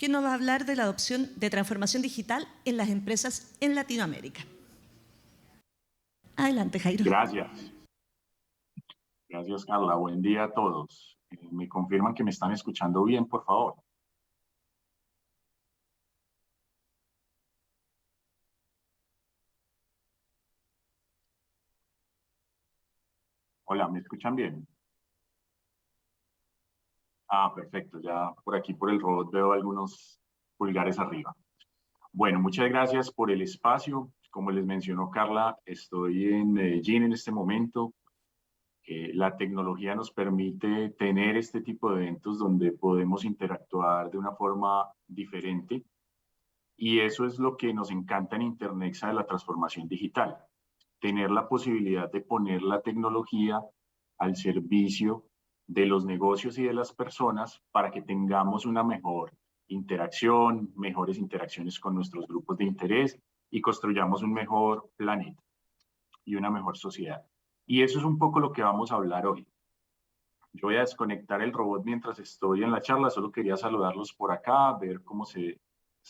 quien nos va a hablar de la adopción de transformación digital en las empresas en Latinoamérica. Adelante, Jairo. Gracias. Gracias, Carla. Buen día a todos. ¿Me confirman que me están escuchando bien, por favor? Hola, ¿me escuchan bien? Ah, perfecto. Ya por aquí, por el robot, veo algunos pulgares arriba. Bueno, muchas gracias por el espacio. Como les mencionó Carla, estoy en Medellín en este momento. La tecnología nos permite tener este tipo de eventos donde podemos interactuar de una forma diferente. Y eso es lo que nos encanta en Internexa de la transformación digital. Tener la posibilidad de poner la tecnología al servicio de los negocios y de las personas para que tengamos una mejor interacción, mejores interacciones con nuestros grupos de interés y construyamos un mejor planeta y una mejor sociedad. Y eso es un poco lo que vamos a hablar hoy. Yo voy a desconectar el robot mientras estoy en la charla, solo quería saludarlos por acá, ver cómo se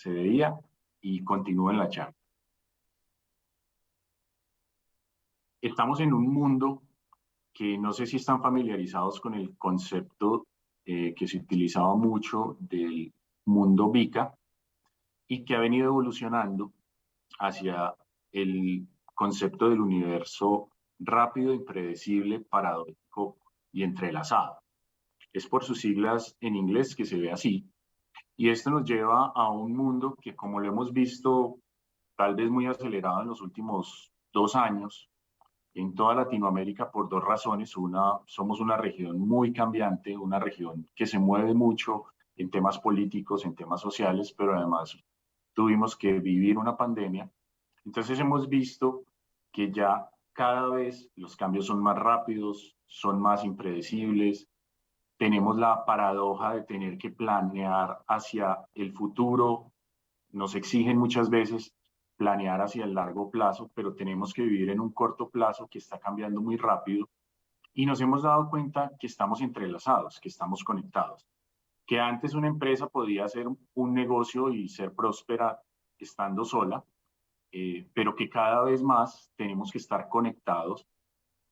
veía y continúo en la charla. Estamos en un mundo que no sé si están familiarizados con el concepto que se utilizaba mucho del mundo VICA y que ha venido evolucionando hacia el concepto del universo rápido, impredecible, paradójico y entrelazado. Es por sus siglas en inglés que se ve así. Y esto nos lleva a un mundo que, como lo hemos visto, tal vez muy acelerado en los últimos 2 años, en toda Latinoamérica por dos razones. Una, somos una región muy cambiante, una región que se mueve mucho en temas políticos, en temas sociales, pero además tuvimos que vivir una pandemia. Entonces hemos visto que ya cada vez los cambios son más rápidos, son más impredecibles. Tenemos la paradoja de tener que planear hacia el futuro. Nos exigen muchas veces planear hacia el largo plazo, pero tenemos que vivir en un corto plazo que está cambiando muy rápido y nos hemos dado cuenta que estamos entrelazados, que estamos conectados, que antes una empresa podía hacer un negocio y ser próspera estando sola, pero que cada vez más tenemos que estar conectados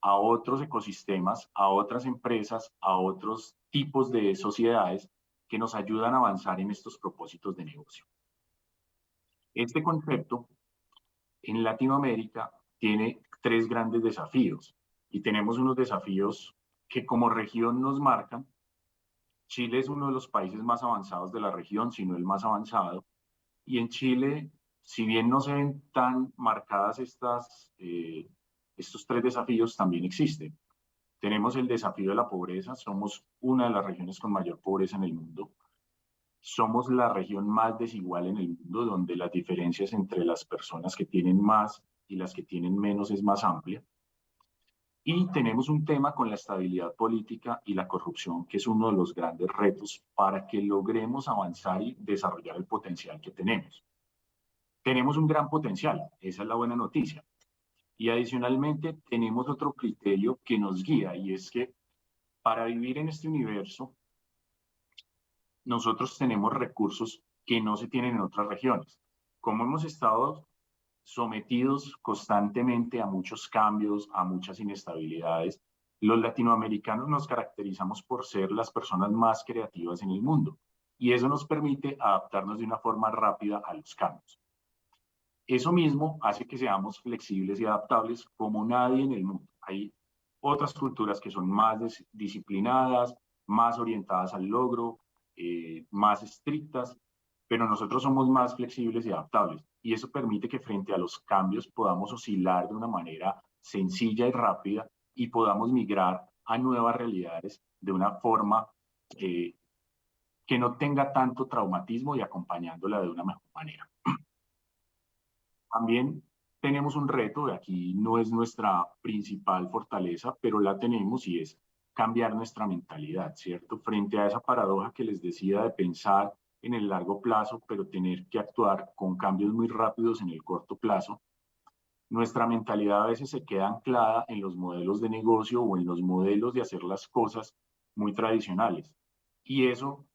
a otros ecosistemas, a otras empresas, a otros tipos de sociedades que nos ayudan a avanzar en estos propósitos de negocio. Este concepto en Latinoamérica tiene tres grandes desafíos y tenemos unos desafíos que como región nos marcan. Chile es uno de los países más avanzados de la región, si no el más avanzado, y en Chile, si bien no se ven tan marcadas estos tres desafíos, también existen. Tenemos el desafío de la pobreza, somos una de las regiones con mayor pobreza en el mundo. Somos la región más desigual en el mundo, donde las diferencias entre las personas que tienen más y las que tienen menos es más amplia. Y tenemos un tema con la estabilidad política y la corrupción, que es uno de los grandes retos para que logremos avanzar y desarrollar el potencial que tenemos. Tenemos un gran potencial, esa es la buena noticia. Y adicionalmente tenemos otro criterio que nos guía, y es que para vivir en este universo nosotros tenemos recursos que no se tienen en otras regiones. Como hemos estado sometidos constantemente a muchos cambios, a muchas inestabilidades, los latinoamericanos nos caracterizamos por ser las personas más creativas en el mundo y eso nos permite adaptarnos de una forma rápida a los cambios. Eso mismo hace que seamos flexibles y adaptables como nadie en el mundo. Hay otras culturas que son más disciplinadas, más orientadas al logro, más estrictas, pero nosotros somos más flexibles y adaptables. Y eso permite que frente a los cambios podamos oscilar de una manera sencilla y rápida y podamos migrar a nuevas realidades de una forma que no tenga tanto traumatismo y acompañándola de una mejor manera. También tenemos un reto, de aquí no es nuestra principal fortaleza, pero la tenemos y es cambiar nuestra mentalidad, ¿cierto? Frente a esa paradoja que les decía de pensar en el largo plazo, pero tener que actuar con cambios muy rápidos en el corto plazo, nuestra mentalidad a veces se queda anclada en los modelos de negocio o en los modelos de hacer las cosas muy tradicionales. Y eso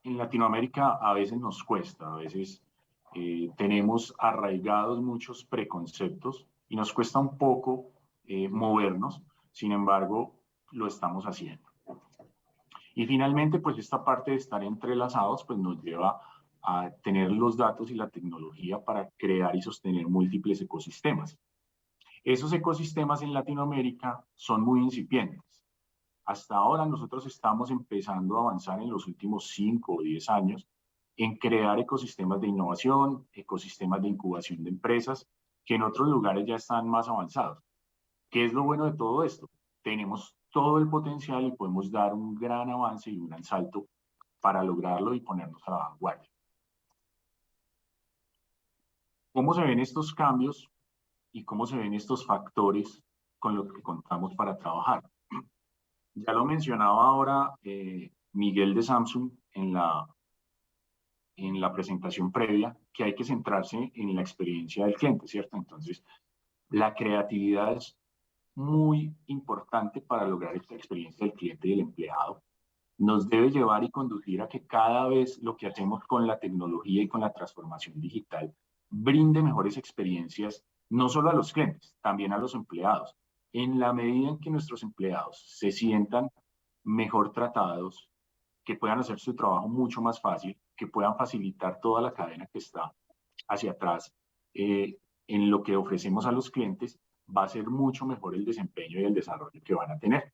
en Latinoamérica a veces nos cuesta, a veces tenemos arraigados muchos preconceptos y nos cuesta un poco movernos, sin embargo, lo estamos haciendo. Y finalmente, pues esta parte de estar entrelazados, pues nos lleva a tener los datos y la tecnología para crear y sostener múltiples ecosistemas. Esos ecosistemas en Latinoamérica son muy incipientes. Hasta ahora nosotros estamos empezando a avanzar en los últimos 5 o 10 años en crear ecosistemas de innovación, ecosistemas de incubación de empresas, que en otros lugares ya están más avanzados. ¿Qué es lo bueno de todo esto? Tenemos todo el potencial y podemos dar un gran avance y un gran salto para lograrlo y ponernos a la vanguardia. ¿Cómo se ven estos cambios y cómo se ven estos factores con los que contamos para trabajar? Ya lo mencionaba ahora Miguel de Samsung en la presentación previa, que hay que centrarse en la experiencia del cliente, ¿cierto? Entonces, la creatividad es muy importante para lograr esta experiencia del cliente y del empleado. Nos debe llevar y conducir a que cada vez lo que hacemos con la tecnología y con la transformación digital brinde mejores experiencias, no solo a los clientes, también a los empleados. En la medida en que nuestros empleados se sientan mejor tratados, que puedan hacer su trabajo mucho más fácil, que puedan facilitar toda la cadena que está hacia atrás en lo que ofrecemos a los clientes, va a ser mucho mejor el desempeño y el desarrollo que van a tener.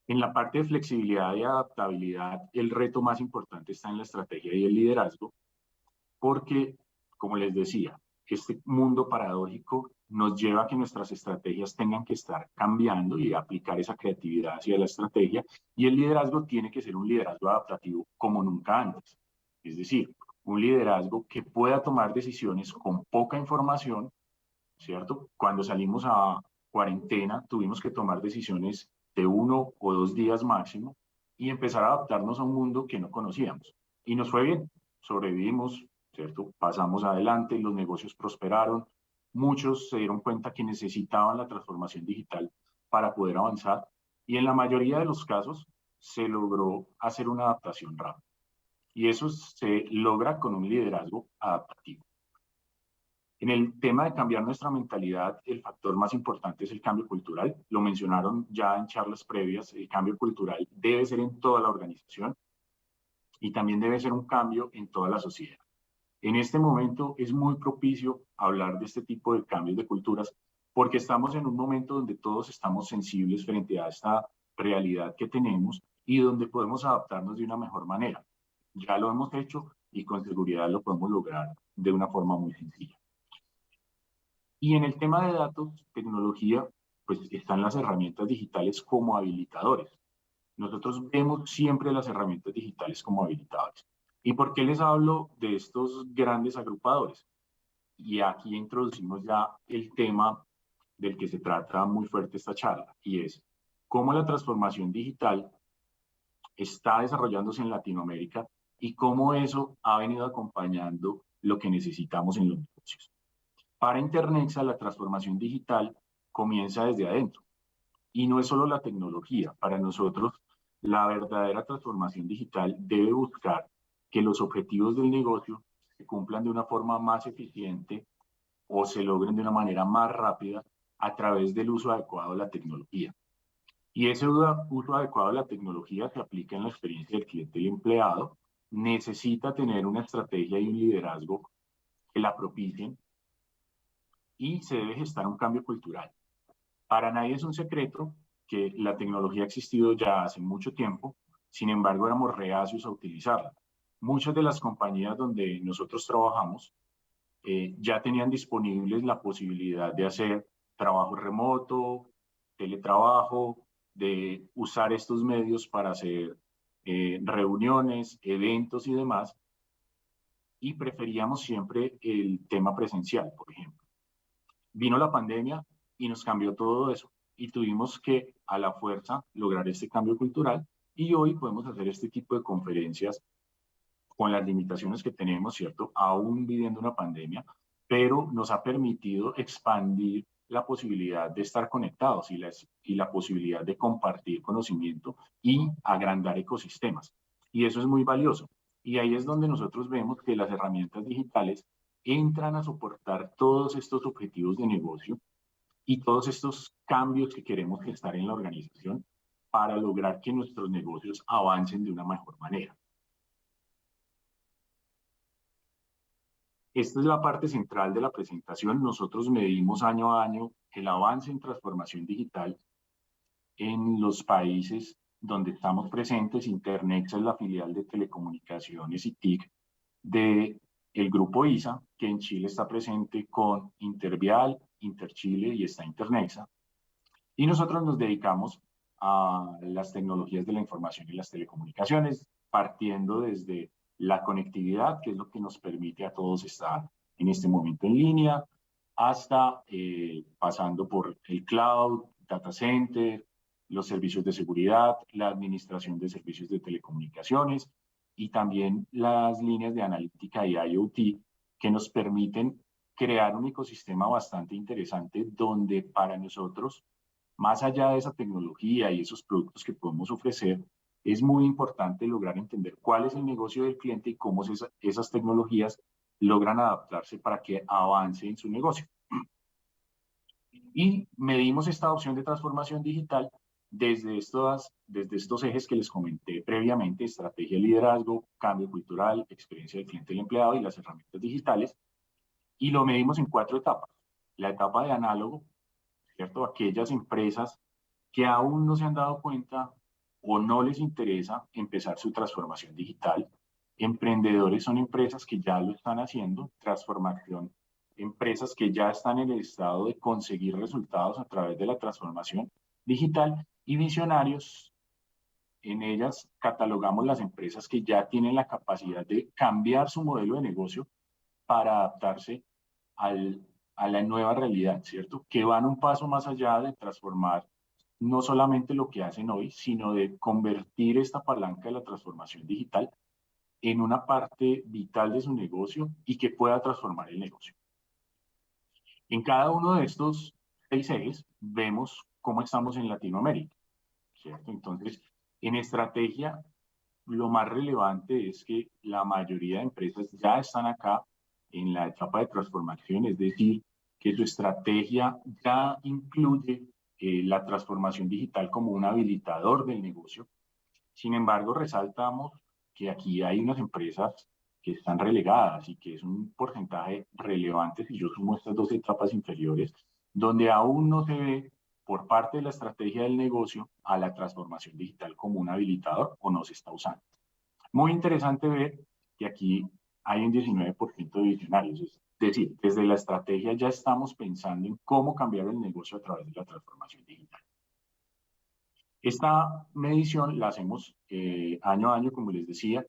En la parte de flexibilidad y adaptabilidad, el reto más importante está en la estrategia y el liderazgo, porque, como les decía, este mundo paradójico nos lleva a que nuestras estrategias tengan que estar cambiando y aplicar esa creatividad hacia la estrategia, y el liderazgo tiene que ser un liderazgo adaptativo como nunca antes. Es decir, un liderazgo que pueda tomar decisiones con poca información, ¿cierto? Cuando salimos a cuarentena tuvimos que tomar decisiones de 1 o 2 días máximo y empezar a adaptarnos a un mundo que no conocíamos. Y nos fue bien, sobrevivimos, ¿cierto? Pasamos adelante, los negocios prosperaron, muchos se dieron cuenta que necesitaban la transformación digital para poder avanzar y en la mayoría de los casos se logró hacer una adaptación rápida. Y eso se logra con un liderazgo adaptativo. En el tema de cambiar nuestra mentalidad, el factor más importante es el cambio cultural. Lo mencionaron ya en charlas previas, el cambio cultural debe ser en toda la organización y también debe ser un cambio en toda la sociedad. En este momento es muy propicio hablar de este tipo de cambios de culturas porque estamos en un momento donde todos estamos sensibles frente a esta realidad que tenemos y donde podemos adaptarnos de una mejor manera. Ya lo hemos hecho y con seguridad lo podemos lograr de una forma muy sencilla. Y en el tema de datos, tecnología, pues están las herramientas digitales como habilitadores. Nosotros vemos siempre las herramientas digitales como habilitadores. ¿Y por qué les hablo de estos grandes agrupadores? Y aquí introducimos ya el tema del que se trata muy fuerte esta charla, y es cómo la transformación digital está desarrollándose en Latinoamérica y cómo eso ha venido acompañando lo que necesitamos en los negocios. Para Internexa, la transformación digital comienza desde adentro. Y no es solo la tecnología. Para nosotros, la verdadera transformación digital debe buscar que los objetivos del negocio se cumplan de una forma más eficiente o se logren de una manera más rápida a través del uso adecuado de la tecnología. Y ese uso adecuado de la tecnología se aplica en la experiencia del cliente y el empleado. Necesita tener una estrategia y un liderazgo que la propicien y se debe gestar un cambio cultural. Para nadie es un secreto que la tecnología ha existido ya hace mucho tiempo, sin embargo éramos reacios a utilizarla. Muchas de las compañías donde nosotros trabajamos ya tenían disponibles la posibilidad de hacer trabajo remoto, teletrabajo, de usar estos medios para hacer reuniones, eventos y demás, y preferíamos siempre el tema presencial, por ejemplo. Vino la pandemia y nos cambió todo eso y tuvimos que a la fuerza lograr este cambio cultural y hoy podemos hacer este tipo de conferencias con las limitaciones que tenemos, ¿cierto? Aún viviendo una pandemia, pero nos ha permitido expandir la posibilidad de estar conectados y la posibilidad de compartir conocimiento y agrandar ecosistemas. Y eso es muy valioso. Y ahí es donde nosotros vemos que las herramientas digitales entran a soportar todos estos objetivos de negocio y todos estos cambios que queremos gestar en la organización para lograr que nuestros negocios avancen de una mejor manera. Esta es la parte central de la presentación. Nosotros medimos año a año el avance en transformación digital en los países donde estamos presentes. Internexa es la filial de telecomunicaciones y TIC del grupo ISA, que en Chile está presente con Intervial, Interchile y está Internexa. Y nosotros nos dedicamos a las tecnologías de la información y las telecomunicaciones, partiendo desde la conectividad, que es lo que nos permite a todos estar en este momento en línea, hasta pasando por el cloud, data center, los servicios de seguridad, la administración de servicios de telecomunicaciones y también las líneas de analítica y IoT que nos permiten crear un ecosistema bastante interesante donde para nosotros, más allá de esa tecnología y esos productos que podemos ofrecer, es muy importante lograr entender cuál es el negocio del cliente y cómo esas tecnologías logran adaptarse para que avance en su negocio. Y medimos esta opción de transformación digital desde estos ejes que les comenté previamente: estrategia, liderazgo, cambio cultural, experiencia del cliente y el empleado y las herramientas digitales. Y lo medimos en 4 etapas. La etapa de análogo, ¿cierto? Aquellas empresas que aún no se han dado cuenta o no les interesa empezar su transformación digital. Emprendedores son empresas que ya lo están haciendo. Transformación, empresas que ya están en el estado de conseguir resultados a través de la transformación digital. Y visionarios, en ellas catalogamos las empresas que ya tienen la capacidad de cambiar su modelo de negocio para adaptarse a la nueva realidad, ¿cierto? Que van un paso más allá de transformar no solamente lo que hacen hoy, sino de convertir esta palanca de la transformación digital en una parte vital de su negocio y que pueda transformar el negocio. En cada uno de estos 6 ejes vemos cómo estamos en Latinoamérica, ¿cierto? Entonces, en estrategia, lo más relevante es que la mayoría de empresas ya están acá en la etapa de transformación, es decir, que su estrategia ya incluye la transformación digital como un habilitador del negocio. Sin embargo, resaltamos que aquí hay unas empresas que están relegadas y que es un porcentaje relevante si yo sumo estas 2 etapas inferiores, donde aún no se ve por parte de la estrategia del negocio a la transformación digital como un habilitador o no se está usando. Muy interesante ver que aquí hay un 19% de visionarios, es decir, desde la estrategia ya estamos pensando en cómo cambiar el negocio a través de la transformación digital. Esta medición la hacemos año a año, como les decía,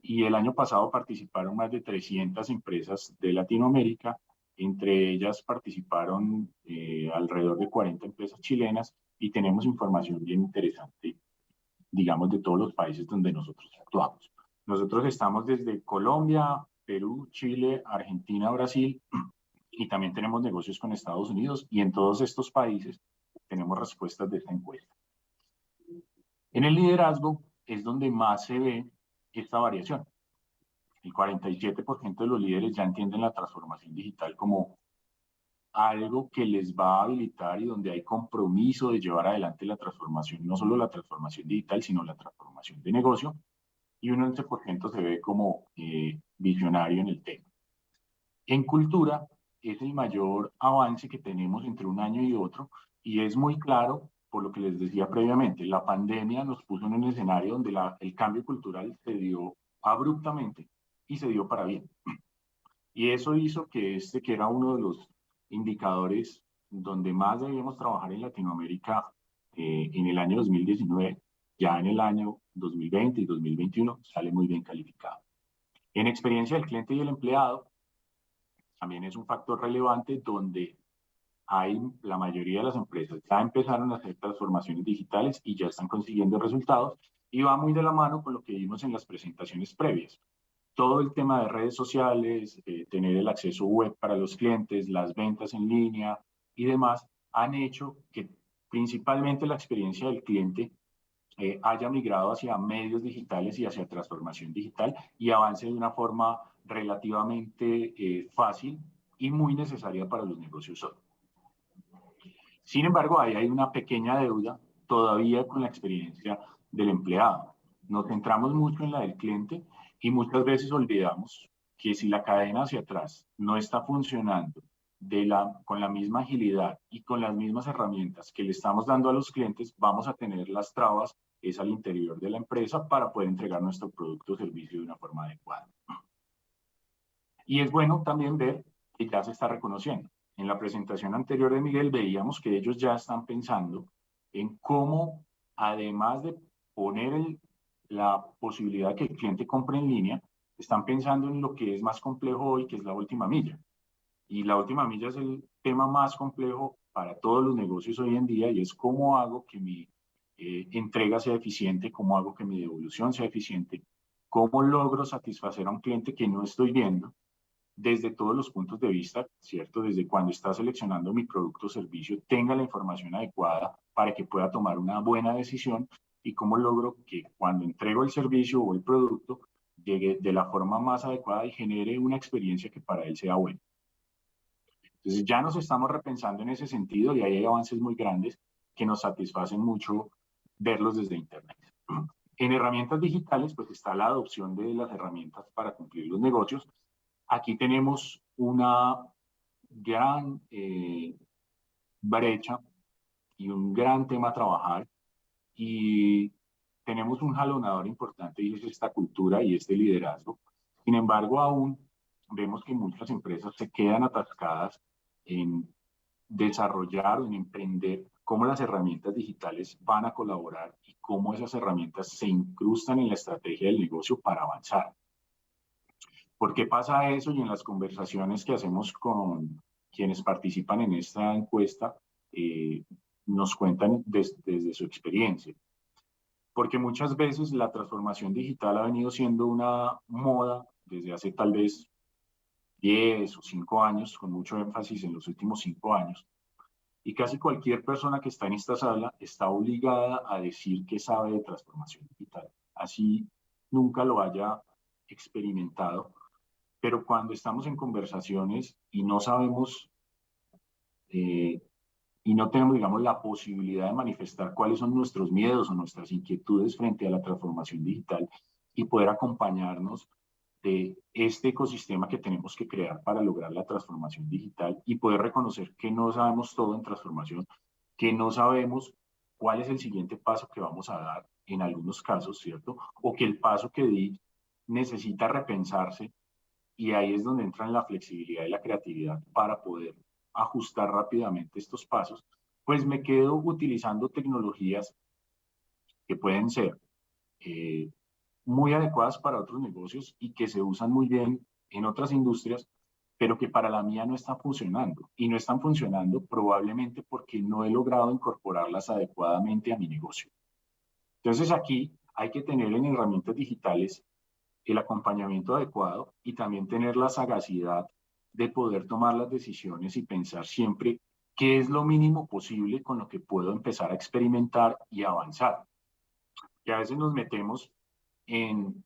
y el año pasado participaron más de 300 empresas de Latinoamérica. Entre ellas participaron alrededor de 40 empresas chilenas y tenemos información bien interesante, digamos, de todos los países donde nosotros actuamos. Nosotros estamos desde Colombia, Perú, Chile, Argentina, Brasil, y también tenemos negocios con Estados Unidos, y en todos estos países tenemos respuestas de esta encuesta. En el liderazgo es donde más se ve esta variación. El 47% de los líderes ya entienden la transformación digital como algo que les va a habilitar y donde hay compromiso de llevar adelante la transformación, no solo la transformación digital, sino la transformación de negocio, y un 11% se ve como visionario en el tema. En cultura es el mayor avance que tenemos entre un año y otro, y es muy claro, por lo que les decía previamente, la pandemia nos puso en un escenario donde el cambio cultural se dio abruptamente y se dio para bien. Y eso hizo que que era uno de los indicadores donde más debíamos trabajar en Latinoamérica en el año 2019, ya en el año 2020 y 2021 sale muy bien calificado. En experiencia del cliente y el empleado, también es un factor relevante donde la mayoría de las empresas ya empezaron a hacer transformaciones digitales y ya están consiguiendo resultados, y va muy de la mano con lo que vimos en las presentaciones previas. Todo el tema de redes sociales, tener el acceso web para los clientes, las ventas en línea y demás, han hecho que principalmente la experiencia del cliente haya migrado hacia medios digitales y hacia transformación digital y avance de una forma relativamente fácil y muy necesaria para los negocios hoy. Sin embargo, ahí hay una pequeña deuda todavía con la experiencia del empleado. Nos centramos mucho en la del cliente y muchas veces olvidamos que si la cadena hacia atrás no está funcionando con la misma agilidad y con las mismas herramientas que le estamos dando a los clientes, vamos a tener las trabas es al interior de la empresa para poder entregar nuestro producto o servicio de una forma adecuada. Y es bueno también ver que ya se está reconociendo. En la presentación anterior de Miguel veíamos que ellos ya están pensando en cómo, además de poner la posibilidad de que el cliente compre en línea, están pensando en lo que es más complejo hoy, que es la última milla. Y la última milla es el tema más complejo para todos los negocios hoy en día y es cómo hago que mi entrega sea eficiente, cómo hago que mi devolución sea eficiente, cómo logro satisfacer a un cliente que no estoy viendo desde todos los puntos de vista, ¿cierto? Desde cuando está seleccionando mi producto o servicio, tenga la información adecuada para que pueda tomar una buena decisión y cómo logro que cuando entrego el servicio o el producto llegue de la forma más adecuada y genere una experiencia que para él sea buena. Entonces ya nos estamos repensando en ese sentido y ahí hay avances muy grandes que nos satisfacen mucho verlos desde Internet. En herramientas digitales, pues está la adopción de las herramientas para cumplir los negocios. Aquí tenemos una gran brecha y un gran tema a trabajar y tenemos un jalonador importante y es esta cultura y este liderazgo. Sin embargo, aún vemos que muchas empresas se quedan atascadas en desarrollar o en emprender cómo las herramientas digitales van a colaborar y cómo esas herramientas se incrustan en la estrategia del negocio para avanzar. ¿Por qué pasa eso? Y en las conversaciones que hacemos con quienes participan en esta encuesta, nos cuentan desde su experiencia. Porque muchas veces la transformación digital ha venido siendo una moda desde hace tal vez 10 o 5 años, con mucho énfasis en los últimos 5 años. Y casi cualquier persona que está en esta sala está obligada a decir que sabe de transformación digital. Así nunca lo haya experimentado. Pero cuando estamos en conversaciones y no sabemos y no tenemos, digamos, la posibilidad de manifestar cuáles son nuestros miedos o nuestras inquietudes frente a la transformación digital y poder acompañarnos de este ecosistema que tenemos que crear para lograr la transformación digital y poder reconocer que no sabemos todo en transformación, que no sabemos cuál es el siguiente paso que vamos a dar en algunos casos, ¿cierto? O que el paso que di necesita repensarse y ahí es donde entran la flexibilidad y la creatividad para poder ajustar rápidamente estos pasos, pues me quedo utilizando tecnologías que pueden ser muy adecuadas para otros negocios y que se usan muy bien en otras industrias, pero que para la mía no están funcionando. Y no están funcionando probablemente porque no he logrado incorporarlas adecuadamente a mi negocio. Entonces aquí hay que tener en herramientas digitales el acompañamiento adecuado y también tener la sagacidad de poder tomar las decisiones y pensar siempre qué es lo mínimo posible con lo que puedo empezar a experimentar y avanzar. Y a veces nos metemos en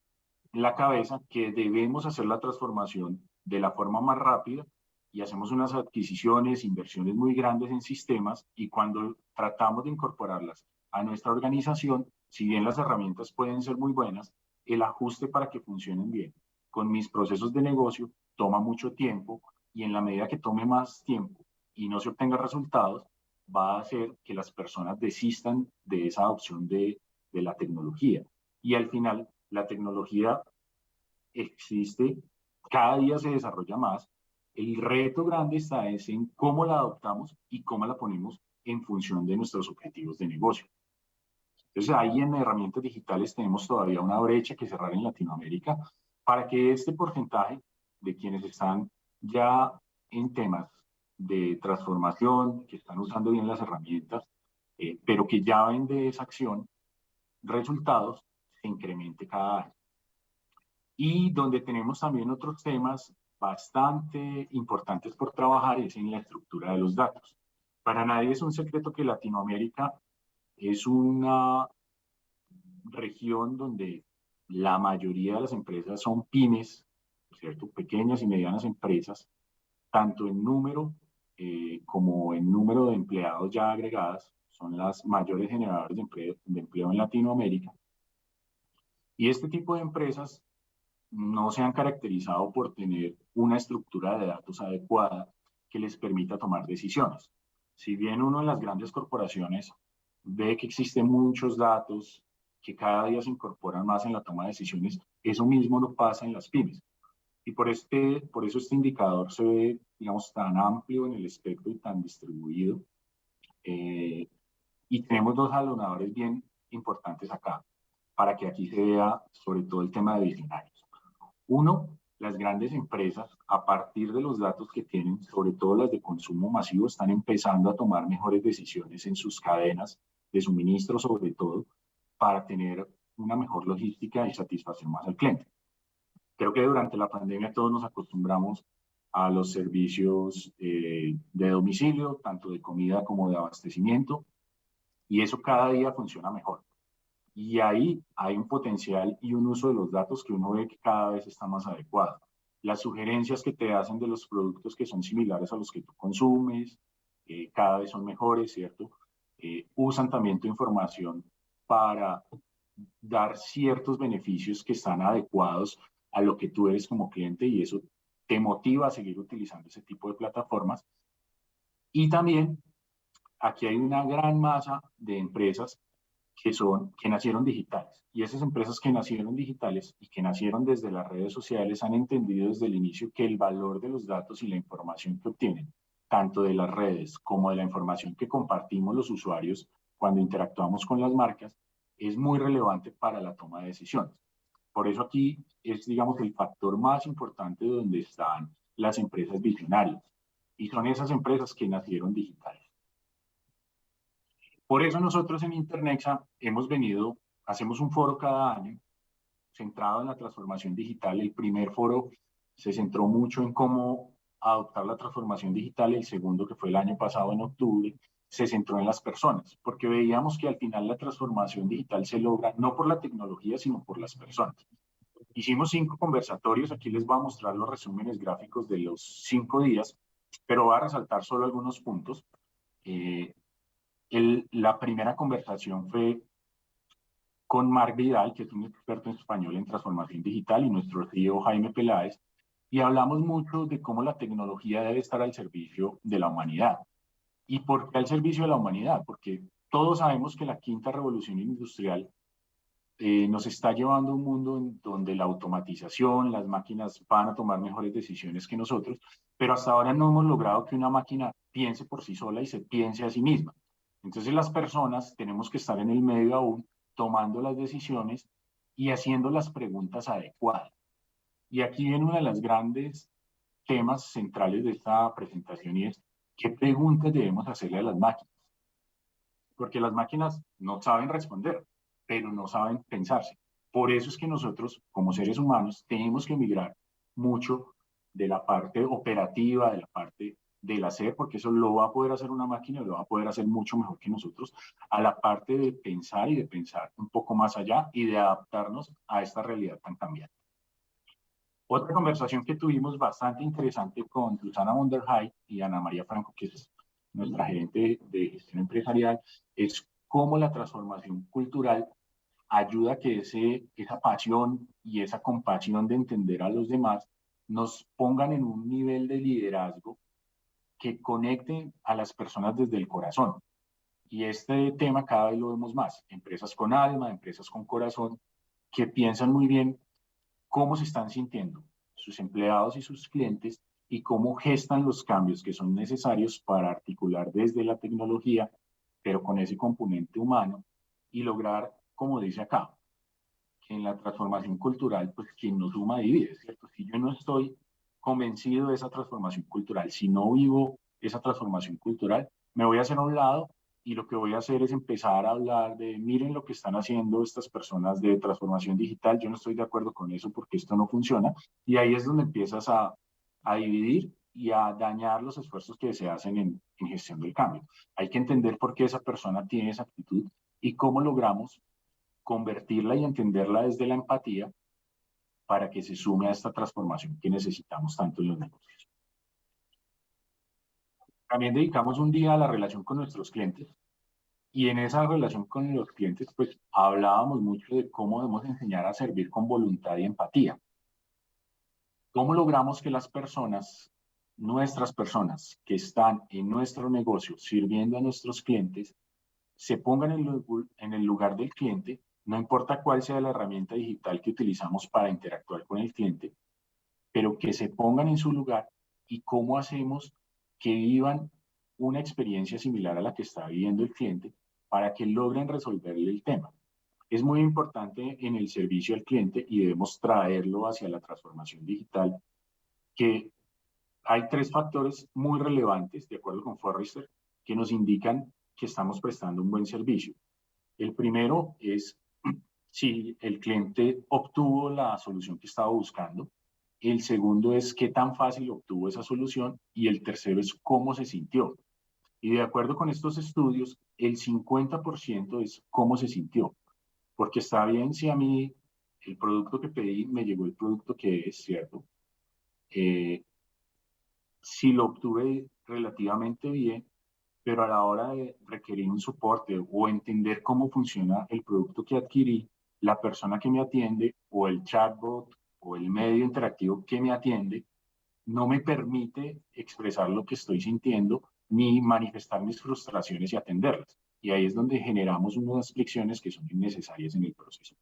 la cabeza que debemos hacer la transformación de la forma más rápida y hacemos unas adquisiciones, inversiones muy grandes en sistemas y cuando tratamos de incorporarlas a nuestra organización, si bien las herramientas pueden ser muy buenas, el ajuste para que funcionen bien con mis procesos de negocio toma mucho tiempo y en la medida que tome más tiempo y no se obtenga resultados, va a hacer que las personas desistan de esa adopción de la tecnología. Y al final, la tecnología existe, cada día se desarrolla más. El reto grande está en cómo la adoptamos y cómo la ponemos en función de nuestros objetivos de negocio. Entonces, ahí en herramientas digitales tenemos todavía una brecha que cerrar en Latinoamérica para que este porcentaje de quienes están ya en temas de transformación, que están usando bien las herramientas, pero que ya ven de esa acción resultados, se incremente cada año. Y donde tenemos también otros temas bastante importantes por trabajar es en la estructura de los datos. Para nadie es un secreto que Latinoamérica es una región donde la mayoría de las empresas son pymes, ¿cierto? Pequeñas y medianas empresas, tanto en número como en número de empleados ya agregadas, son las mayores generadoras de empleo en Latinoamérica. Y este tipo de empresas no se han caracterizado por tener una estructura de datos adecuada que les permita tomar decisiones. Si bien uno en las grandes corporaciones ve que existen muchos datos que cada día se incorporan más en la toma de decisiones, eso mismo no pasa en las pymes. Y por eso este indicador se ve, digamos, tan amplio en el espectro y tan distribuido. Y tenemos dos jalonadores bien importantes acá, para que aquí se vea sobre todo el tema de visionarios. Uno, las grandes empresas, a partir de los datos que tienen, sobre todo las de consumo masivo, están empezando a tomar mejores decisiones en sus cadenas de suministro, sobre todo, para tener una mejor logística y satisfacción más al cliente. Creo que durante la pandemia todos nos acostumbramos a los servicios de domicilio, tanto de comida como de abastecimiento, y eso cada día funciona mejor. Y ahí hay un potencial y un uso de los datos que uno ve que cada vez está más adecuado. Las sugerencias que te hacen de los productos que son similares a los que tú consumes, cada vez son mejores, ¿cierto? Usan también tu información para dar ciertos beneficios que están adecuados a lo que tú eres como cliente y eso te motiva a seguir utilizando ese tipo de plataformas. Y también aquí hay una gran masa de empresas que nacieron digitales. Y esas empresas que nacieron digitales y que nacieron desde las redes sociales han entendido desde el inicio que el valor de los datos y la información que obtienen, tanto de las redes como de la información que compartimos los usuarios cuando interactuamos con las marcas, es muy relevante para la toma de decisiones. Por eso aquí es, digamos, el factor más importante donde están las empresas visionarias. Y son esas empresas que nacieron digitales. Por eso nosotros en Internexa hacemos un foro cada año centrado en la transformación digital. El primer foro se centró mucho en cómo adoptar la transformación digital. El segundo, que fue el año pasado en octubre, se centró en las personas, porque veíamos que al final la transformación digital se logra no por la tecnología, sino por las personas. Hicimos 5 conversatorios, aquí les voy a mostrar los resúmenes gráficos de los 5 días, pero voy a resaltar solo algunos puntos. La primera conversación fue con Marc Vidal, que es un experto en español en transformación digital, y nuestro CEO Jaime Peláez, y hablamos mucho de cómo la tecnología debe estar al servicio de la humanidad. ¿Y por qué al servicio de la humanidad? Porque todos sabemos que la quinta revolución industrial nos está llevando a un mundo en donde la automatización, las máquinas van a tomar mejores decisiones que nosotros, pero hasta ahora no hemos logrado que una máquina piense por sí sola y se piense a sí misma. Entonces las personas tenemos que estar en el medio aún, tomando las decisiones y haciendo las preguntas adecuadas. Y aquí viene uno de los grandes temas centrales de esta presentación y es, ¿qué preguntas debemos hacerle a las máquinas? Porque las máquinas no saben responder, pero no saben pensarse. Por eso es que nosotros, como seres humanos, tenemos que migrar mucho de la parte operativa, de la parte del hacer, porque eso lo va a poder hacer una máquina, lo va a poder hacer mucho mejor que nosotros, a la parte de pensar y de pensar un poco más allá y de adaptarnos a esta realidad tan cambiante. Otra conversación que tuvimos bastante interesante con Susana von der Hay y Ana María Franco, que es nuestra gerente de gestión empresarial, es cómo la transformación cultural ayuda a que esa pasión y esa compasión de entender a los demás nos pongan en un nivel de liderazgo que conecte a las personas desde el corazón. Y este tema cada vez lo vemos más. Empresas con alma, empresas con corazón, que piensan muy bien cómo se están sintiendo sus empleados y sus clientes y cómo gestan los cambios que son necesarios para articular desde la tecnología, pero con ese componente humano y lograr, como dice acá, que en la transformación cultural, pues quien no suma divide, ¿cierto? Si yo no estoy convencido de esa transformación cultural, si no vivo esa transformación cultural, me voy a hacer a un lado y lo que voy a hacer es empezar a hablar de, miren lo que están haciendo estas personas de transformación digital, yo no estoy de acuerdo con eso porque esto no funciona, y ahí es donde empiezas a dividir y a dañar los esfuerzos que se hacen en gestión del cambio. Hay que entender por qué esa persona tiene esa actitud y cómo logramos convertirla y entenderla desde la empatía para que se sume a esta transformación que necesitamos tanto en los negocios. También dedicamos un día a la relación con nuestros clientes y en esa relación con los clientes pues hablábamos mucho de cómo debemos enseñar a servir con voluntad y empatía. ¿Cómo logramos que las personas, nuestras personas que están en nuestro negocio sirviendo a nuestros clientes, se pongan en el lugar del cliente, no importa cuál sea la herramienta digital que utilizamos para interactuar con el cliente, pero que se pongan en su lugar y cómo hacemos que vivan una experiencia similar a la que está viviendo el cliente para que logren resolverle el tema? Es muy importante en el servicio al cliente y debemos traerlo hacia la transformación digital, que hay 3 factores muy relevantes, de acuerdo con Forrester, que nos indican que estamos prestando un buen servicio. El primero es si el cliente obtuvo la solución que estaba buscando. El segundo es qué tan fácil obtuvo esa solución. Y el tercero es cómo se sintió. Y de acuerdo con estos estudios, el 50% es cómo se sintió. Porque está bien si a mí el producto que pedí me llegó el producto que es, ¿cierto? Si lo obtuve relativamente bien, pero a la hora de requerir un soporte o entender cómo funciona el producto que adquirí, la persona que me atiende o el chatbot o el medio interactivo que me atiende no me permite expresar lo que estoy sintiendo ni manifestar mis frustraciones y atenderlas. Y ahí es donde generamos unas fricciones que son innecesarias en el proceso.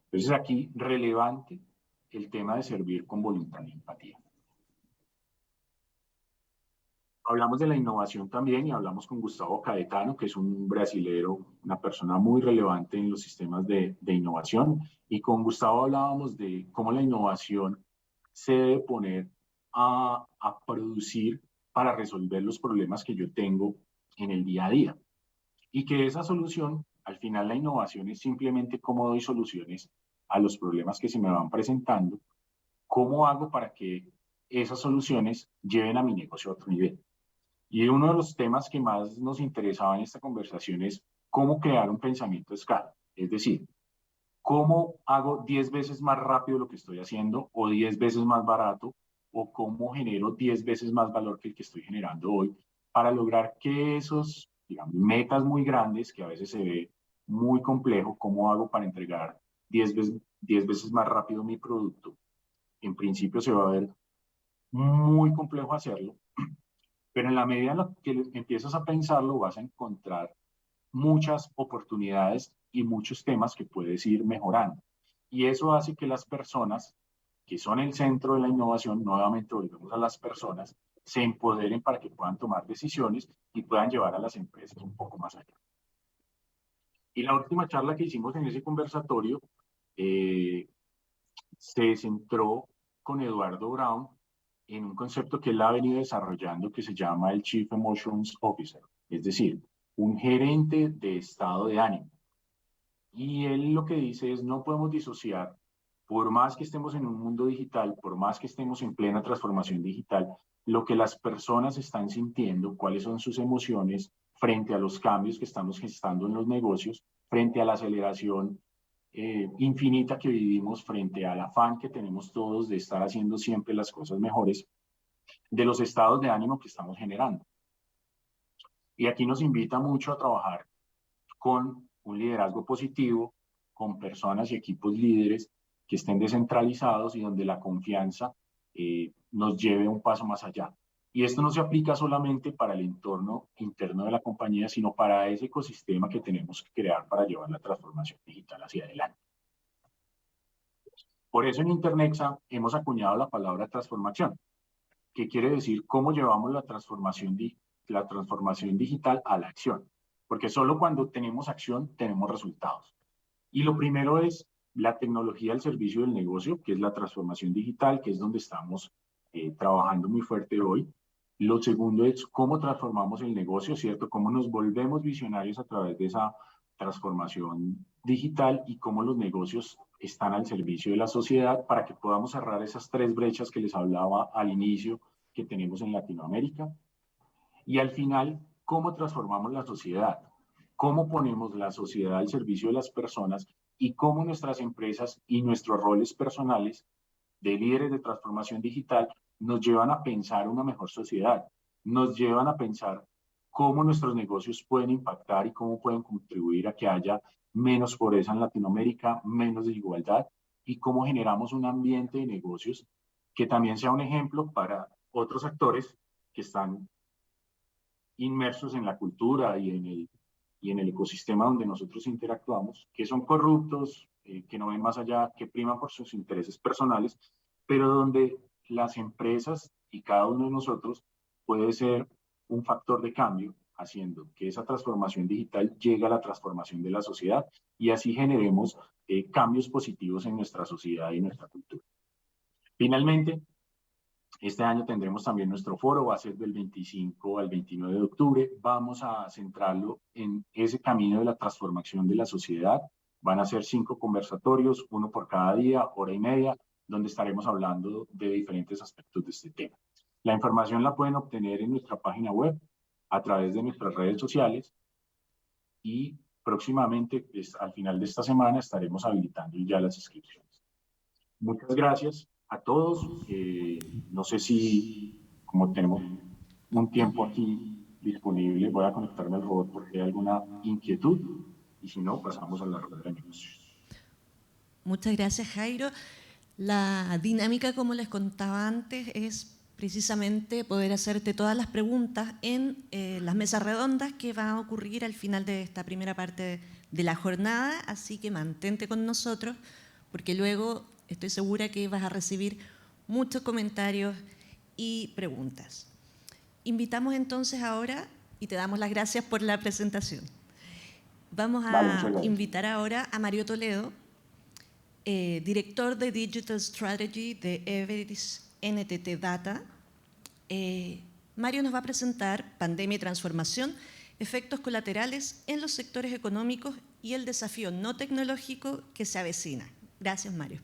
Entonces aquí relevante el tema de servir con voluntad y empatía. Hablamos de la innovación también y hablamos con Gustavo Caetano, que es un brasilero, una persona muy relevante en los sistemas de innovación. Y con Gustavo hablábamos de cómo la innovación se debe poner a producir para resolver los problemas que yo tengo en el día a día. Y que esa solución, al final la innovación es simplemente cómo doy soluciones a los problemas que se me van presentando, cómo hago para que esas soluciones lleven a mi negocio a otro nivel. Y uno de los temas que más nos interesaba en esta conversación es cómo crear un pensamiento de escala. Es decir, cómo hago 10 veces más rápido lo que estoy haciendo o 10 veces más barato o cómo genero 10 veces más valor que el que estoy generando hoy para lograr que esos, digamos, metas muy grandes que a veces se ve muy complejo, cómo hago para entregar 10 veces más rápido mi producto. En principio se va a ver muy complejo hacerlo, pero en la medida en la que empiezas a pensarlo, vas a encontrar muchas oportunidades y muchos temas que puedes ir mejorando. Y eso hace que las personas, que son el centro de la innovación, nuevamente volvemos a las personas, se empoderen para que puedan tomar decisiones y puedan llevar a las empresas un poco más allá. Y la última charla que hicimos en ese conversatorio se centró con Eduardo Brown en un concepto que él ha venido desarrollando que se llama el Chief Emotions Officer, es decir, un gerente de estado de ánimo. Y él lo que dice es, no podemos disociar, por más que estemos en un mundo digital, por más que estemos en plena transformación digital, lo que las personas están sintiendo, cuáles son sus emociones frente a los cambios que estamos gestando en los negocios, frente a la aceleración infinita que vivimos, frente al afán que tenemos todos de estar haciendo siempre las cosas mejores, de los estados de ánimo que estamos generando. Y aquí nos invita mucho a trabajar con un liderazgo positivo, con personas y equipos líderes que estén descentralizados y donde la confianza nos lleve un paso más allá. Y esto no se aplica solamente para el entorno interno de la compañía, sino para ese ecosistema que tenemos que crear para llevar la transformación digital hacia adelante. Por eso en Internexa hemos acuñado la palabra transformación, que quiere decir cómo llevamos la transformación digital a la acción. Porque solo cuando tenemos acción tenemos resultados. Y lo primero es la tecnología al servicio del negocio, que es la transformación digital, que es donde estamos trabajando muy fuerte hoy. Lo segundo es cómo transformamos el negocio, ¿cierto? Cómo nos volvemos visionarios a través de esa transformación digital y cómo los negocios están al servicio de la sociedad para que podamos cerrar esas 3 brechas que les hablaba al inicio que tenemos en Latinoamérica. Y al final, cómo transformamos la sociedad, cómo ponemos la sociedad al servicio de las personas y cómo nuestras empresas y nuestros roles personales de líderes de transformación digital nos llevan a pensar una mejor sociedad, nos llevan a pensar cómo nuestros negocios pueden impactar y cómo pueden contribuir a que haya menos pobreza en Latinoamérica, menos desigualdad y cómo generamos un ambiente de negocios que también sea un ejemplo para otros actores que están inmersos en la cultura y en el ecosistema donde nosotros interactuamos, que son corruptos, que no ven más allá, que priman por sus intereses personales, pero donde las empresas y cada uno de nosotros puede ser un factor de cambio, haciendo que esa transformación digital llegue a la transformación de la sociedad y así generemos cambios positivos en nuestra sociedad y nuestra cultura. Finalmente, este año tendremos también nuestro foro, va a ser del 25 al 29 de octubre. Vamos a centrarlo en ese camino de la transformación de la sociedad. Van a ser 5 conversatorios, uno por cada día, hora y media, donde estaremos hablando de diferentes aspectos de este tema. La información la pueden obtener en nuestra página web, a través de nuestras redes sociales y próximamente, pues, al final de esta semana, estaremos habilitando ya las inscripciones. Muchas gracias a todos. No sé si, como tenemos un tiempo aquí disponible, voy a conectarme al robot porque hay alguna inquietud y si no, pasamos a la rueda de negocios. Muchas gracias, Jairo. La dinámica, como les contaba antes, es precisamente poder hacerte todas las preguntas en las mesas redondas que van a ocurrir al final de esta primera parte de la jornada, así que mantente con nosotros porque luego estoy segura que vas a recibir muchos comentarios y preguntas. Invitamos entonces ahora, y te damos las gracias por la presentación. Vamos a invitar ahora a Mario Toledo, director de Digital Strategy de Everis NTT Data. Mario nos va a presentar Pandemia y Transformación, efectos colaterales en los sectores económicos y el desafío no tecnológico que se avecina. Gracias, Mario.